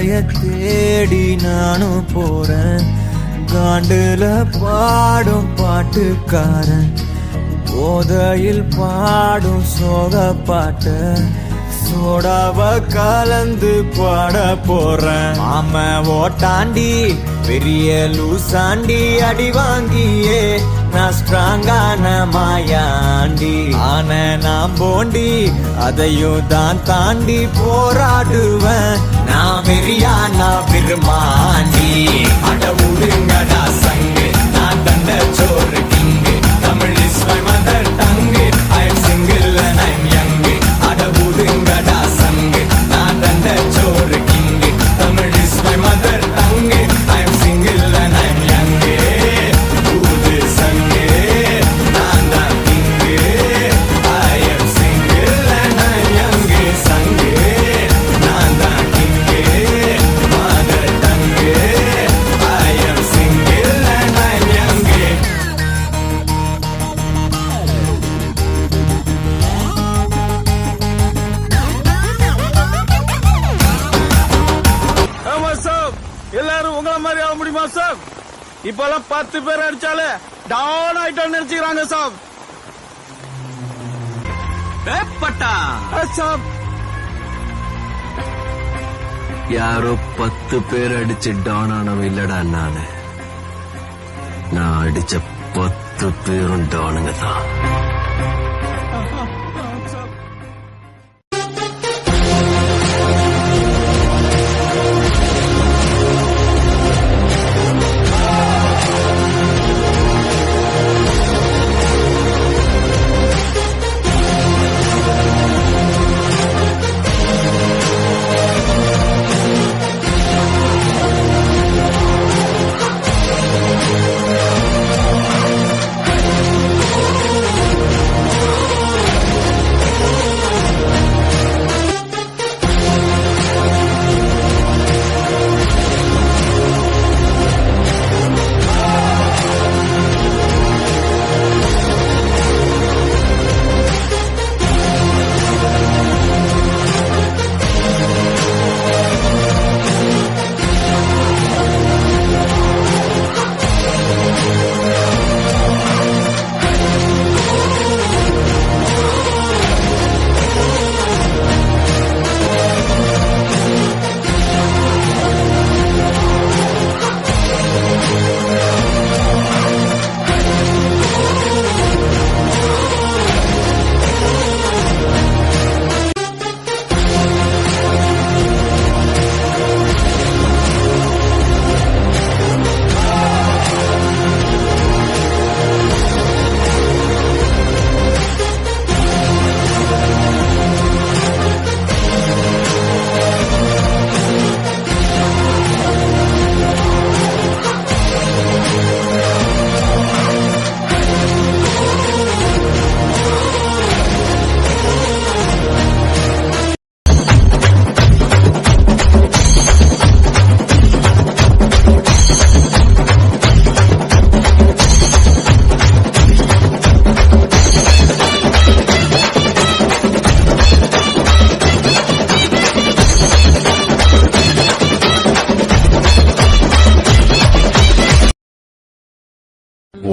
வேலைய தேடி நானும் போறேன். காண்டுல பாடும் பாட்டுக்காரன் போதையில் பாடும் சோக பாட்ட சோடாவ கலந்து பாட போறேன். ஆம ஓட்டாண்டி பெரிய லூசாண்டி அடி வாங்கியே நான் ஸ்ட்ராங்கான மாயாண்டி. ஆன நான் போண்டி அதையும் தான் தாண்டி போராடுவேன். நான் வெறியா நான் விரும்மாண்டி. அட உருங்கடா சங்கு நான் தண்ட சோறு king. Tamil is my mother tongue. I am single and I am young. அட உருங்கடா சங்கு நான் தண்ட சோறு king. Tamil is my mother tongue. I am single and I am young. ஊது சங்கு நான் தான் king. I am single and I am young. சங்கு நான் தான் king. Mother tongue. I am single and I am young. எல்லாரும் உங்களை மாதிரி ஆக முடியுமா சார்? இப்பெல்லாம் 10 பேர் அடிச்சாலே டவுன் ஆயிட்டோம் நினைச்சுக்கிறாங்க சார். யாரோ 10 பேர் அடிச்சு டவுன் ஆனவன் இல்லடா நானு. நான் அடிச்ச 10 பேரும் டவுனுங்க தான்.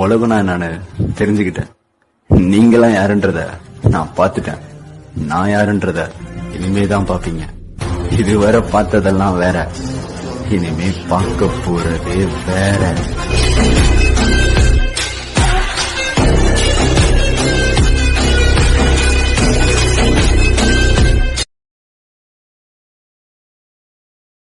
உலகம் நான் தெரிஞ்சுக்கிட்டேன். நீங்களாம் யாருன்றத நான் பார்த்துட்டேன். நான் யாருன்றத இனிமேதான் பாப்பீங்க. இதுவரை பார்த்ததெல்லாம் வேற, இனிமே பார்க்க போறதே வேற.